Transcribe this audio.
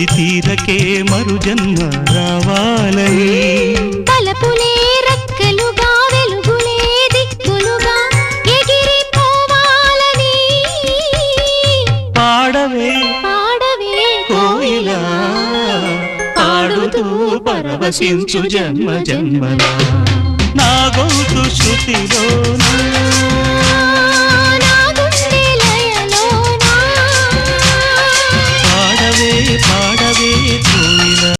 అది తీరకే మరు జన్మ రావాలని తలపులే రెక్కలుగా వెలుగులే దిక్కులుగా ఎగిరిపోవాలని పాడవే పాడవే కోయిలా పాడుతూ పరవశించు జన్మ జన్మలా నా గొంతు శృతిలోనా